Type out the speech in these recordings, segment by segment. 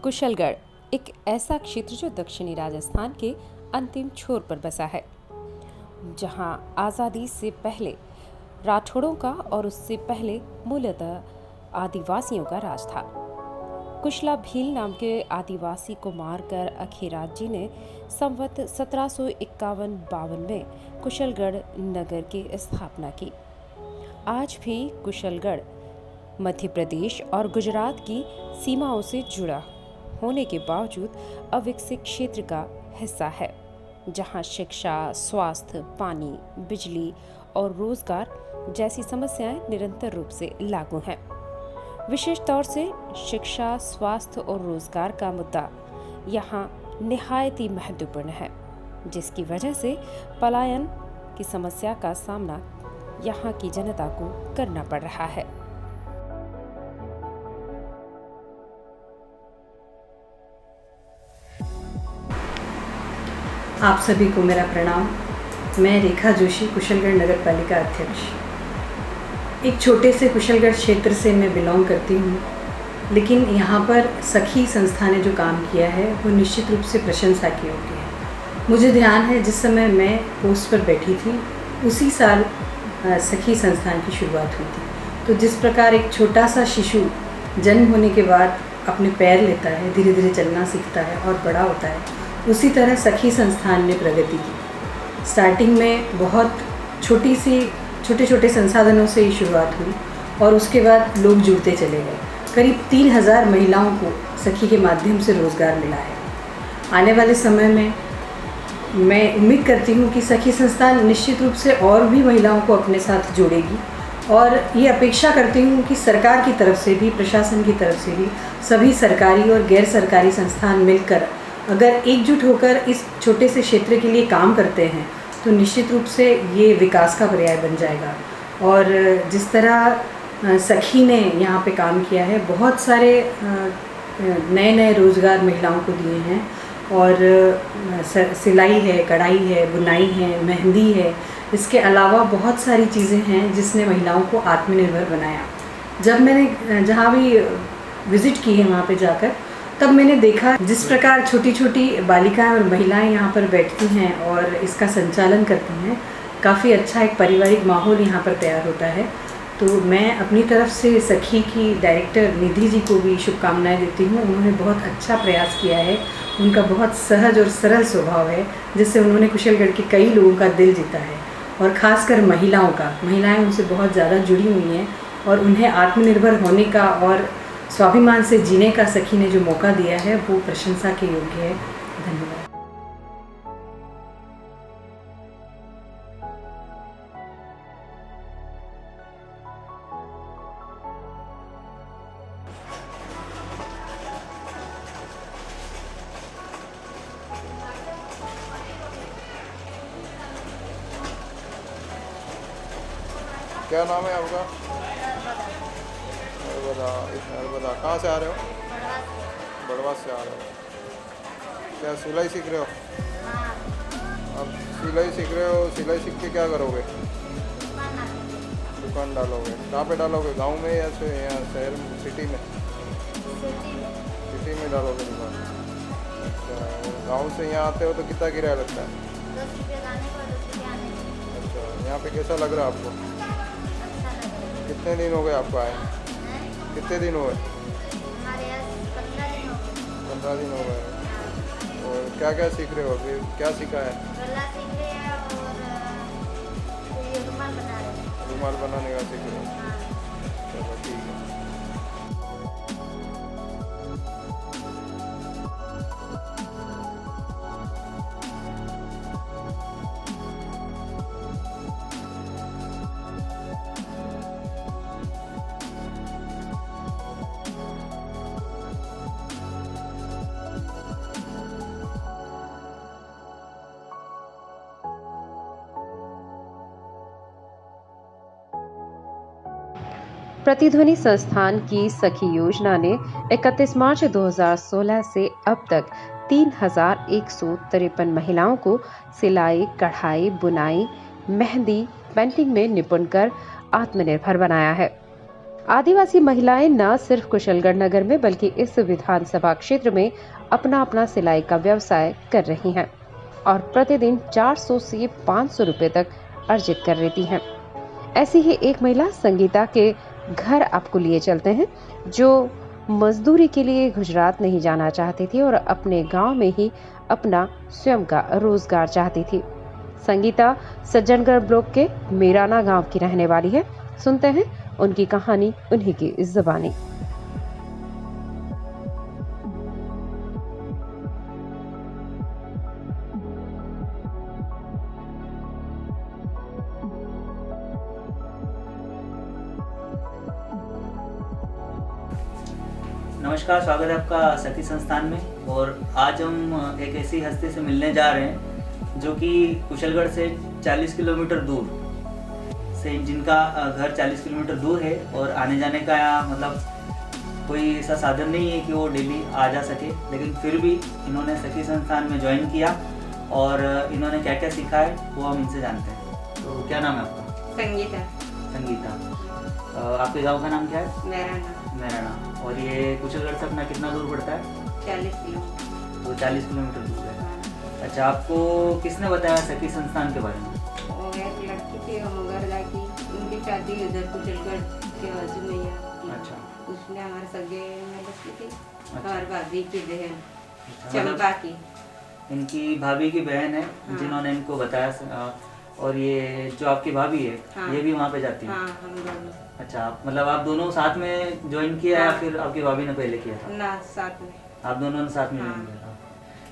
कुशलगढ़ एक ऐसा क्षेत्र जो दक्षिणी राजस्थान के अंतिम छोर पर बसा है, जहां आज़ादी से पहले राठौड़ों का और उससे पहले मूलतः आदिवासियों का राज था। कुशला भील नाम के आदिवासी को मारकर अखीराज जी ने संवत 1751-52 में कुशलगढ़ नगर की स्थापना की। आज भी कुशलगढ़ मध्य प्रदेश और गुजरात की सीमाओं से जुड़ा होने के बावजूद अविकसित क्षेत्र का हिस्सा है, जहां शिक्षा, स्वास्थ्य, पानी, बिजली और रोजगार जैसी समस्याएं निरंतर रूप से लागू हैं। विशेष तौर से शिक्षा, स्वास्थ्य और रोजगार का मुद्दा यहाँ निहायत ही महत्वपूर्ण है, जिसकी वजह से पलायन की समस्या का सामना यहाँ की जनता को करना पड़ रहा है। आप सभी को मेरा प्रणाम। मैं रेखा जोशी, कुशलगढ़ नगर पालिका अध्यक्ष। एक छोटे से कुशलगढ़ क्षेत्र से मैं बिलोंग करती हूँ, लेकिन यहाँ पर सखी संस्था ने जो काम किया है वो निश्चित रूप से प्रशंसा के योग्य है। मुझे ध्यान है जिस समय मैं पोस्ट पर बैठी थी उसी साल सखी संस्थान की शुरुआत हुई थी। तो जिस प्रकार एक छोटा सा शिशु जन्म होने के बाद अपने पैर लेता है, धीरे धीरे चलना सीखता है और बड़ा होता है, उसी तरह सखी संस्थान ने प्रगति की। स्टार्टिंग में बहुत छोटे छोटे संसाधनों से ही शुरुआत हुई और उसके बाद लोग जुड़ते चले गए। करीब 3000 महिलाओं को सखी के माध्यम से रोज़गार मिला है। आने वाले समय में मैं उम्मीद करती हूँ कि सखी संस्थान निश्चित रूप से और भी महिलाओं को अपने साथ जोड़ेगी और ये अपेक्षा करती हूँ कि सरकार की तरफ से भी, प्रशासन की तरफ से भी सभी सरकारी और गैर सरकारी संस्थान मिलकर अगर एकजुट होकर इस छोटे से क्षेत्र के लिए काम करते हैं तो निश्चित रूप से ये विकास का पर्याय बन जाएगा। और जिस तरह सखी ने यहाँ पे काम किया है, बहुत सारे नए नए रोज़गार महिलाओं को दिए हैं और सिलाई है, कढ़ाई है, बुनाई है, मेहंदी है, इसके अलावा बहुत सारी चीज़ें हैं जिसने महिलाओं को आत्मनिर्भर बनाया। जब मैंने जहाँ भी विज़िट की है वहाँ पे जाकर, तब मैंने देखा जिस प्रकार छोटी छोटी बालिकाएं और महिलाएं यहाँ पर बैठती हैं और इसका संचालन करती हैं, काफ़ी अच्छा एक पारिवारिक माहौल यहाँ पर तैयार होता है। तो मैं अपनी तरफ से सखी की डायरेक्टर निधि जी को भी शुभकामनाएं देती हूँ। उन्होंने बहुत अच्छा प्रयास किया है। उनका बहुत सहज और सरल स्वभाव है, जिससे उन्होंने कुशलगढ़ के कई लोगों का दिल जीता है और ख़ासकर महिलाएं उनसे बहुत ज़्यादा जुड़ी हुई हैं और उन्हें आत्मनिर्भर होने का और स्वाभिमान से जीने का सखी ने जो मौका दिया है वो प्रशंसा के योग्य है। धन्यवाद। क्या नाम है आपका? नर्मदा। कहाँ से आ रहे हो? बड़वास से आ रहे हो। क्या सिलाई सीख रहे हो? अब सिलाई सीख रहे हो, सिलाई सीख के क्या करोगे? दुकान डालोगे। कहाँ पे डालोगे? गांव में या यहाँ शहर में, सिटी में? सिटी में डालोगे दुकान। अच्छा, गांव से यहाँ आते हो तो कितना किराया लगता है? 10 रुपये जाने का, 10 रुपये आने का। अच्छा, यहाँ पे कैसा लग रहा है आपको? कितने दिन हो गए आपको आए? कितने दिन हुए? हमारे यहाँ 15 दिन हो गए। 15 दिन हो गए। और क्या क्या सीख रहे हो अभी? क्या सीखा है? गला सीख रहे हैं और ये रुमाल बना रहे हैं। रुमाल बनाने का सीख रहे हो? हाँ। चलो ठीक है। प्रतिध्वनि संस्थान की सखी योजना ने 31 मार्च 2016 से अब तक 3153 महिलाओं को सिलाई, कढ़ाई, बुनाई, मेहंदी, पेंटिंग में निपुण कर आत्मनिर्भर बनाया है। आदिवासी महिलाएं न सिर्फ कुशलगढ़ नगर में बल्कि इस विधानसभा क्षेत्र में अपना अपना सिलाई का व्यवसाय कर रही हैं और प्रतिदिन 400 से 500 रुपए तक अर्जित कर लेती हैं। ऐसी ही एक महिला संगीता के घर आपको लिए चलते हैं, जो मजदूरी के लिए गुजरात नहीं जाना चाहती थी और अपने गांव में ही अपना स्वयं का रोजगार चाहती थी। संगीता सज्जनगढ़ ब्लॉक के मेराना गांव की रहने वाली है। सुनते हैं उनकी कहानी उन्हीं की जुबानी। नमस्कार, स्वागत है आपका सखी संस्थान में। और आज हम एक ऐसी हस्ती से मिलने जा रहे हैं जो कि कुशलगढ़ से 40 किलोमीटर दूर से, जिनका घर 40 किलोमीटर दूर है और आने जाने का मतलब कोई ऐसा साधन नहीं है कि वो डेली आ जा सके, लेकिन फिर भी इन्होंने सखी संस्थान में ज्वाइन किया और इन्होंने क्या क्या सीखा है वो हम इनसे जानते हैं। तो क्या नाम है आपका? संगीता। संगीता। आपके गाँव का नाम क्या है? मेराना। और ये कुशलगढ़ से अपना कितना दूर पड़ता है? 40 किलोमीटर। तो 40 किलोमीटर दूर है। अच्छा, आपको किसने बताया सखी संस्थान के बारे में? और एक लड़की थी मगरदा की, उनकी शादी उधर कुशलगढ़ के बाजू में ही की। अच्छा। उसने हमारे सगे में लड़की थी। अच्छा। और भाभी की बहन अच्छा, मतलब चंपा की। इनकी भाभी की बहन है जिन्होंने इनको बताया। और ये जो आपकी भाभी है, हाँ। ये भी वहाँ पे जाती है? हाँ, हम दोनों। अच्छा, मतलब आप दोनों साथ में ज्वाइन किया या हाँ। फिर आपकी भाभी ने पहले किया था? ना, साथ में। आप दोनों ने साथ में हाँ। ज्वाइन किया था।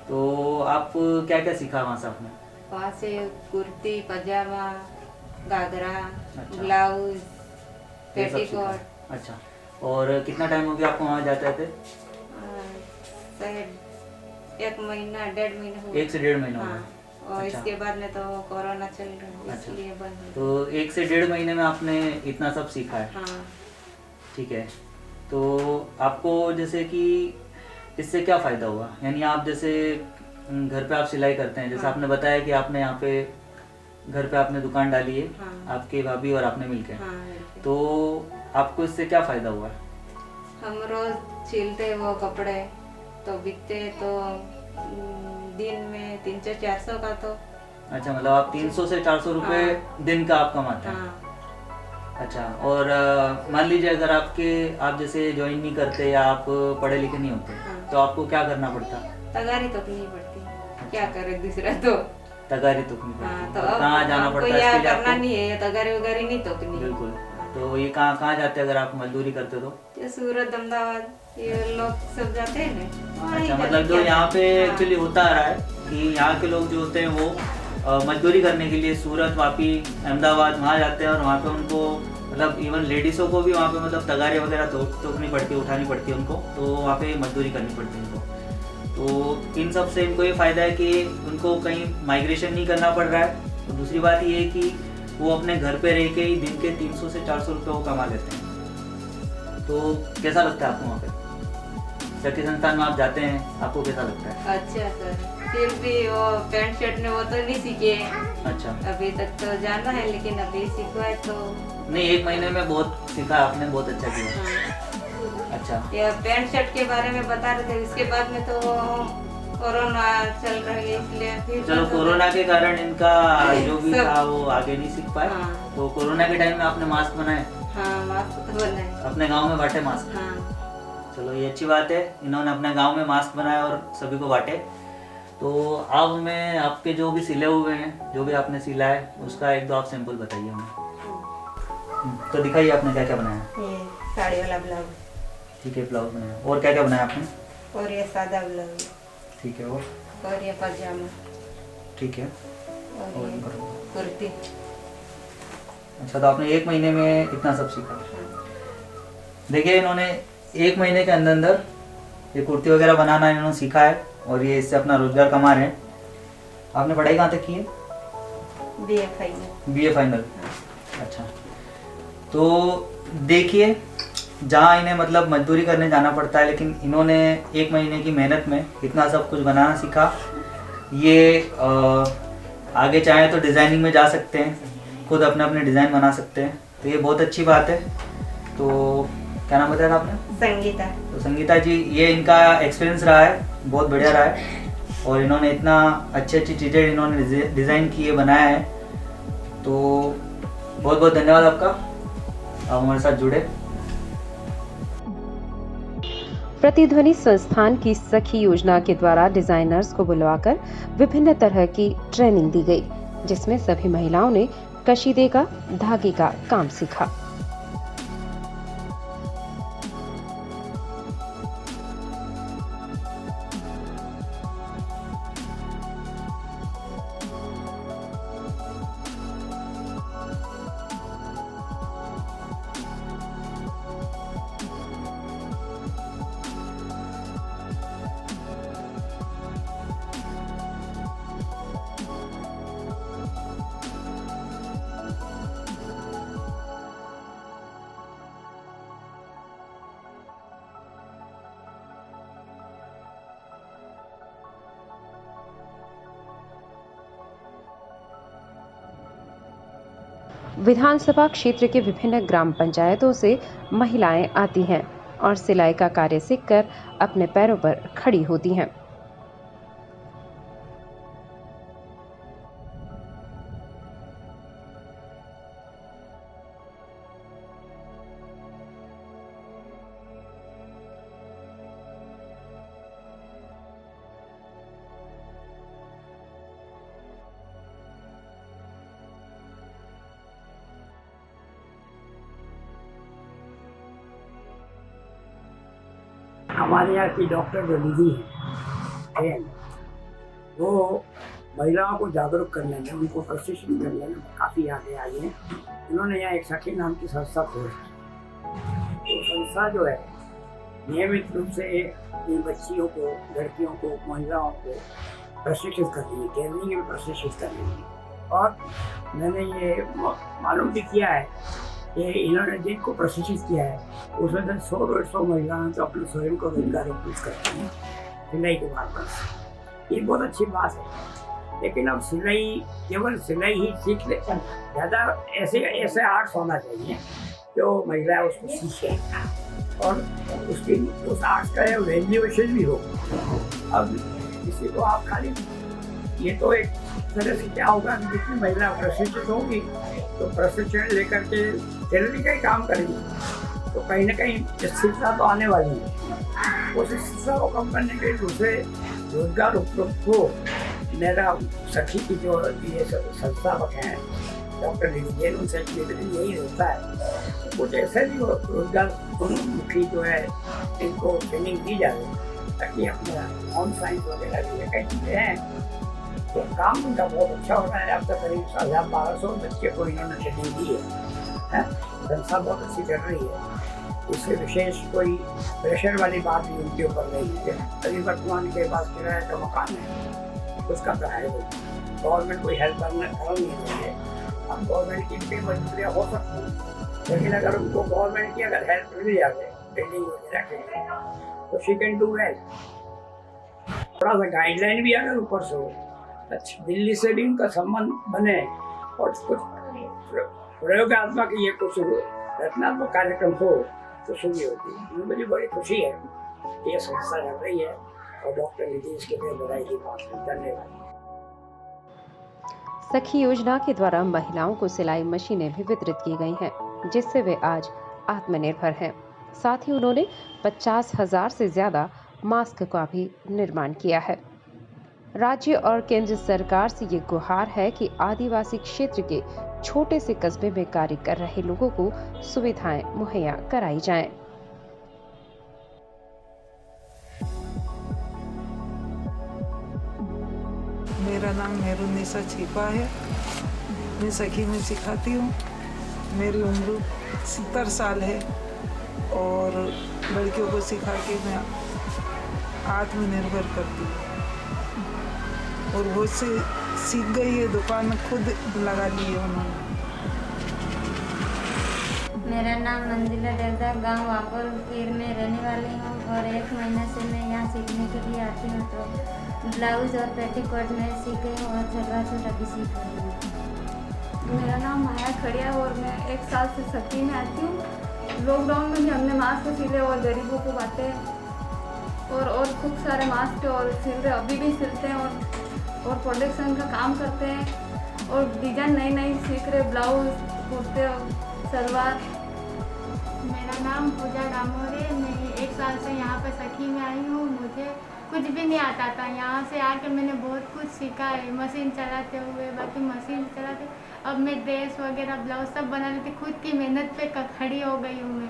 तो आप क्या क्या सीखा वहाँ से आपने? वहाँ से कुर्ती, पजामा, घाघरा, अच्छा। ब्लाउज, ये सब सीखा। पेटीकोट। अच्छा, और कितना टाइम हो गया आपको वहाँ जाते थे? शायद 1 महीना 1.5 महीना हुआ। 1 से 1.5 महीना हो हाँ। गया। और अच्छा। इसके बाद में तो कोरोना चल रहा है, अच्छा। इसलिए बंद हो तो 1 से 1.5 महीने में आपने इतना सब सीखा है? गया। हाँ। ठीक है। तो आपको जैसे कि इससे क्या फ़ायदा हुआ? यानी आप जैसे घर पे आप सिलाई करते हैं, जैसे हाँ। आपने बताया कि आपने यहाँ पे घर पे आपने दुकान डाली है, हाँ। आपके भाभी और आपने मिलके। हाँ, मिलके। तो आपको इससे क्या फ़ायदा हुआ? हम रोज सिलते वो कपड़े, तो बिकते तो दिन में 300-400 का तो। अच्छा, मतलब आप 300 से 400 रुपये हाँ। दिन का आप कमाते हैं? हाँ। अच्छा, और मान लीजिए अगर आप जैसे ज्वाइन नहीं करते या आप पढ़े लिखे नहीं होते, हाँ। तो आपको क्या करना पड़ता? तगारी तो नहीं पड़ती, क्या करे दूसरा तो। तगारी तुकनी हाँ, पड़ती तो है। अब कहाँ जाना हमको पड़ता है यह इसके लिए करना आपको? नहीं है, तगारी वगारी नहीं तोकनी। बिल्कुल। तो ये कहाँ कहाँ जाते अगर आप मजदूरी करते तो? ये सूरत, अहमदाबाद, ये लोग सब जाते हैं ना। और अच्छा, इधर मतलब जो क्या- यहाँ पे हाँ। एक्चुअली होता आ रहा है कि यहाँ के लोग जो होते हैं वो मजदूरी करने के लिए सूरत, वापी, अहमदाबाद वहाँ जाते हैं और वहाँ पे उनको मतलब इवन लेडीज़ों को भी वहाँ पे मतलब तगारे वगैरह तोड़नी पड़ती है, उठानी पड़ती है उनको, तो वहाँ पे मजदूरी करनी पड़ती है उनको। तो इन सब से इनको ये फ़ायदा है कि उनको कहीं माइग्रेशन नहीं करना पड़ रहा है। और दूसरी बात ये है कि वो अपने घर पे रह के ही दिन के 300 से 400 रुपये वो कमा लेते हैं। तो कैसा लगता है आपको वहाँ पे? सखी संस्थान में आप जाते हैं, आपको कैसा लगता है? अच्छा सर, फिर भी वो पैंट शर्ट में वो तो नहीं सीखे। अच्छा। अभी तक तो जाना है, लेकिन अभी सीखा है तो। नहीं, 1 महीने में बहुत सीखा आपने, बहुत अच्छा किया। हाँ। अच्छा। ये पैंट शर्ट के बारे में बता रहे थे, उसके बाद में तो कोरोना चल रही है, इसलिए फिर चलो, बंद हो कोरोना गया। के कारण इनका जो भी सब- था वो आगे नहीं सीख पाए। हाँ। तो कोरोना के टाइम में आपने मास्क बनाए, हाँ, मास्क तो बनाए। अपने गांव में बांटे मास्क। हाँ। चलो, ये अच्छी बात है, इन्होंने अपने गांव में मास्क बनाए और सभी को बांटे। तो अब मैं आपके जो भी सिले हुए हैं, जो भी आपने सिला है, उसका 1-2 आप सैंपल बताइए हमें। तो दिखाइए आपने क्या क्या बनाया। ये साड़ी वाला ब्लाउज, ठीक है, ब्लाउज बनाया। और क्या क्या बनाया आपने? और ये सादा ब्लाउज, ठीक है। और ये पजामा, ठीक है। और और ये करो। कुर्ती। अच्छा, तो आपने 1 महीने में इतना सब सीखा। देखिए, इन्होंने 1 महीने के अंदर अंदर ये कुर्ती वगैरह बनाना इन्होंने सीखा है और ये इससे अपना रोजगार कमा रहे हैं। आपने पढ़ाई कहाँ तक की है? BA final. BA final. अच्छा, तो देखिए, जहाँ इन्हें मतलब मजदूरी करने जाना पड़ता है, लेकिन इन्होंने 1 महीने की मेहनत में इतना सब कुछ बनाना सीखा। ये आगे चाहे तो डिज़ाइनिंग में जा सकते हैं, खुद अपने अपने डिज़ाइन बना सकते हैं, तो ये बहुत अच्छी बात है। तो क्या नाम बताया था आपने? संगीता। तो संगीता जी, ये इनका एक्सपीरियंस रहा है, बहुत बढ़िया रहा है और इन्होंने इतना अच्छी अच्छी चीज़ें इन्होंने डिज़ाइन किए बनाया है। तो बहुत बहुत धन्यवाद आपका, आप हमारे साथ जुड़े। प्रतिध्वनि संस्थान की सखी योजना के द्वारा डिजाइनर्स को बुलवाकर विभिन्न तरह की ट्रेनिंग दी गई, जिसमें सभी महिलाओं ने कशीदे का धागे का काम सीखा। विधानसभा क्षेत्र के विभिन्न ग्राम पंचायतों से महिलाएं आती हैं और सिलाई का कार्य सीखकर अपने पैरों पर खड़ी होती हैं। हमारे यहाँ की डॉक्टर जो दीदी हैं वो महिलाओं को जागरूक करने में, उनको प्रशिक्षण करने में काफ़ी आगे आई हैं। उन्होंने यहाँ एक सखी नाम की संस्था खोली। तो संस्था जो है नियमित रूप से इन बच्चियों को, लड़कियों को, महिलाओं को प्रशिक्षित कर रही है, ट्रेनिंग में प्रशिक्षित कर रही है। और मैंने ये मालूम भी किया है कि इन्होंने जिनको प्रशिक्षित किया है उसमें से 100-150 महिलाएं तो अपने स्वयं को रोजगार उपलब्ध करती हैं सिलाई के माध्यम से। ये बहुत अच्छी बात है। लेकिन अब सिलाई केवल सिलाई ही सीख ले, ज़्यादा ऐसे आर्ट्स होना चाहिए जो महिलाएं उसको सीखें और उस आर्ट्स का वैल्यूएशन भी हो। अब किसी को आप खाली, ये तो एक तरह से क्या होगा कि जितनी महिला प्रशिक्षित होगी तो प्रशिक्षण लेकर के टेलरिंग का ही काम करेंगे, तो कहीं ना कहीं शिक्षा तो आने वाली है। उस शिक्षा को कम करने के लिए दूसरे रोजगार उपलब्ध हो। मेरा सखी की जो ये संस्थापक हैं डॉक्टर निधि, उनसे यही रहता है कुछ ऐसे भी रोजगार मुखी जो है इनको ट्रेनिंग दी जाए ताकि अपना होम साइंस वगैरह भी कई चीज़ें हैं। तो काम उनका बहुत अच्छा हो रहा है। अब तक करीब 1200 बच्चे को इन्होंने ट्रेनिंग दी है। संस्था बहुत अच्छी चल रही है। इससे विशेष कोई प्रेशर वाली बात भी उनके ऊपर नहीं है। अभी वर्तमान के पास किराए का मकान है, उसका किराया नहीं, गवर्नमेंट कोई हेल्प करना नहीं है। अब गवर्नमेंट की भी मजबूरियाँ हो सकती हैं, लेकिन अगर उनको गवर्नमेंट की अगर हेल्प मिल जाए बिल्डिंग वगैरह के लिए तो शी कैन डू वेल। थोड़ा सा गाइडलाइन भी अगर ऊपर से हो, अच्छा दिल्ली से भी उनका संबंध बने और कुछ प्रयोगात्मक ये कुछ रचनात्मक कार्यक्रम हो तो सुनी होती। मुझे बड़ी खुशी है कि ये संस्था चल रही है और डॉक्टर निधि इसके लिए बधाई की बात करने वाली। सखी योजना के द्वारा महिलाओं को सिलाई मशीनें भी वितरित की गई हैं, जिससे वे आज आत्मनिर्भर हैं। साथ ही उन्होंने 50,000 से ज्यादा मास्क का भी निर्माण किया है। राज्य और केंद्र सरकार से ये गुहार है कि आदिवासी क्षेत्र के छोटे से कस्बे में कार्य कर रहे लोगों को सुविधाएं मुहैया कराई जाएं। मेरा नाम मेहरुन्निसा छिपा है। मैं सखी में सिखाती हूँ। मेरी उम्र 70 साल है और लड़कियों को सिखा के मैं आत्मनिर्भर करती हूँ और वो से सीख गई है, दुकान खुद लगा ली है उन्होंने। मेरा नाम मंदिला देवदा, गांव वापर पीर में रहने वाली हूँ और 1 महीने से मैं यहाँ सीखने के लिए आती हूँ। तो ब्लाउज और पेटीकोट में सीख गई हूँ और सलवार सूट अभी सीख रही हूँ। मेरा नाम माया खड़िया और मैं 1 साल से सखी में आती हूँ लॉकडाउन में भी हमने मास्क सिले और गरीबों को बांटे और खूब सारे मास्क और सिल रहे, अभी भी सिलते हैं और प्रोडक्शन का काम करते हैं और डिज़ाइन नई सीख रहे, ब्लाउज, कुर्ते और सलवार। मेरा नाम पूजा डामोर है। मैं 1 साल से यहाँ पर सखी में आई हूँ। मुझे कुछ भी नहीं आता था, यहाँ से आके मैंने बहुत कुछ सीखा है, मशीन चलाते हुए, बाकी मशीन चलाते अब मैं ड्रेस वगैरह ब्लाउज सब बना लेती, खुद की मेहनत पे खड़ी हो गई हूँ मैं।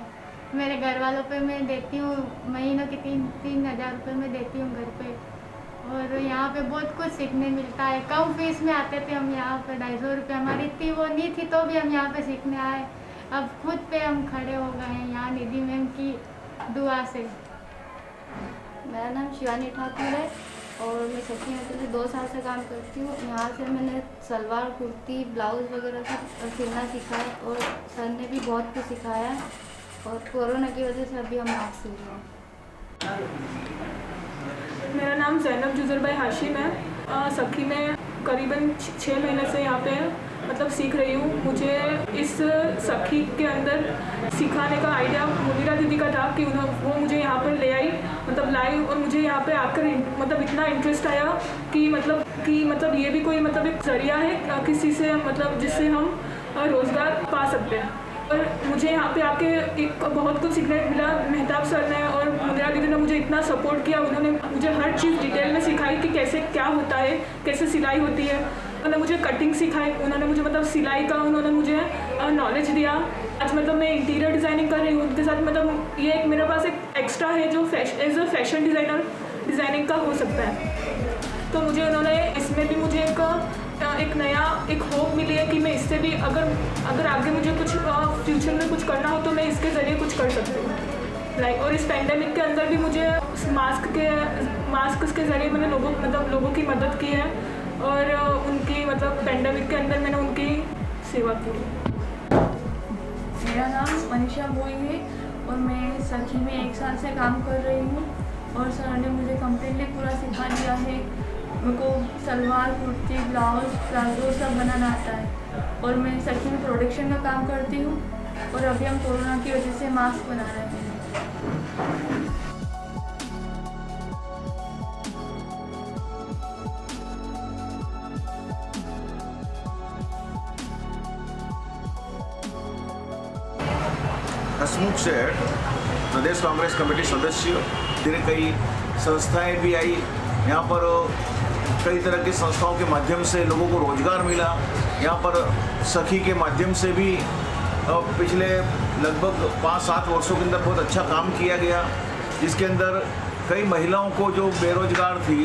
मेरे घर वालों पे मैं देती हूँ महीनों के 3 हज़ार रुपये मैं देती हूँ घर पे। और यहाँ पे बहुत कुछ सीखने मिलता है। कम फीस में आते थे हम यहाँ पे, 250 रुपये हमारी इतनी वो नहीं थी, तो भी हम यहाँ पे सीखने आए। अब खुद पे हम खड़े हो गए हैं यहाँ निधि मैम की दुआ से। मेरा नाम शिवानी ठाकुर है और मैं सखी होटल से 2 साल से काम करती हूँ। यहाँ से मैंने सलवार, कुर्ती, ब्लाउज वगैरह सब सिलना सीखा है और सर ने भी बहुत कुछ सिखाया है और कोरोना की वजह से अभी हम मास्क सिल रहे हैं। मेरा नाम जैनब जुजरबाई हाशिम है। सखी में करीबन 6 महीने से यहाँ पे मतलब सीख रही हूँ। मुझे इस सखी के अंदर सिखाने का आइडिया मुनीरा दीदी का था कि वो मुझे यहाँ पर ले आई, मतलब लाई, और मुझे यहाँ पे आकर मतलब इतना इंटरेस्ट आया कि मतलब ये भी कोई मतलब एक जरिया है किसी से, मतलब जिससे हम रोज़गार पा सकते हैं। और मुझे यहाँ पे आके एक बहुत कुछ सीखने मिला। मेहताब सर ने और मुनीरा दीदी ने मुझे इतना सपोर्ट किया, उन्होंने मुझे हर चीज़ डिटेल में सिखाई कि कैसे क्या होता है, कैसे सिलाई होती है। उन्होंने मुझे कटिंग सिखाई, उन्होंने मुझे मतलब सिलाई का उन्होंने मुझे नॉलेज दिया। आज मतलब मैं इंटीरियर डिज़ाइनिंग कर रही हूँ उनके साथ। मतलब ये एक मेरे पास एक एक्स्ट्रा है जो as a fashion designer designing का हो सकता है। तो मुझे उन्होंने इसमें भी मुझे एक नया एक होप मिली है कि मैं इससे भी अगर आगे मुझे कुछ फ्यूचर में कुछ करना हो तो मैं इसके ज़रिए कुछ कर सकती हूँ। और इस पेंडेमिक के अंदर भी मुझे मास्क के ज़रिए मैंने लोगों की मदद की है और उनकी मतलब पेंडेमिक के अंदर मैंने उनकी सेवा की। मेरा नाम मनीषा बोई है और मैं सखी में 1 साल से काम कर रही हूँ और सर ने मुझे कम्प्लीटली पूरा सिखा दिया है। मेरे को सलवार, कुर्ती, ब्लाउज, प्लाजो सब बनाना आता है और मैं सखी में प्रोडक्शन का काम करती हूँ और अभी हम कोरोना की वजह से मास्क बना रहे हैं। हसमुख से प्रदेश कांग्रेस कमेटी सदस्य, फिर कई संस्थाएं भी आई। यहाँ पर कई तरह की संस्थाओं के माध्यम से लोगों को रोजगार मिला। यहाँ पर सखी के माध्यम से भी पिछले लगभग 5-7 वर्षों के अंदर बहुत अच्छा काम किया गया, जिसके अंदर कई महिलाओं को जो बेरोजगार थी,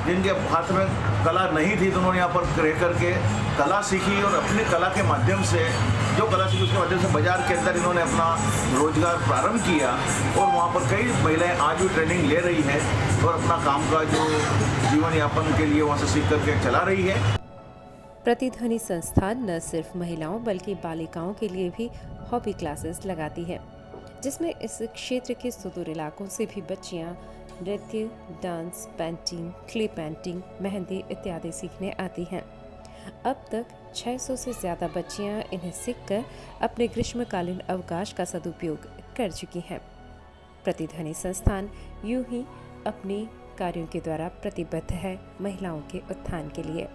जिनके हाथ में कला नहीं थी, तो उन्होंने यहाँ पर रह करके कला सीखी और अपनी कला के माध्यम से जो कला सीखी उसके माध्यम से बाजार के अंदर इन्होंने अपना रोजगार प्रारंभ किया और वहाँ पर कई महिलाएं आज भी ट्रेनिंग ले रही है और अपना काम का जो जीवन यापन के लिए वहाँ से सीख करके चला रही है। प्रतिध्वनि संस्थान न सिर्फ महिलाओं बल्कि बालिकाओं के लिए भी हॉबी क्लासेस लगाती है, जिसमें इस क्षेत्र के सुदूर इलाकों से भी बच्चियां नृत्य, dance, painting, clay painting, mehndi इत्यादि सीखने आती हैं। अब तक 600 से ज़्यादा बच्चियां इन्हें सीखकर अपने ग्रीष्मकालीन अवकाश का सदुपयोग कर चुकी हैं। प्रतिध्वनि संस्थान यूं ही अपने कार्यों के द्वारा प्रतिबद्ध है महिलाओं के उत्थान के लिए।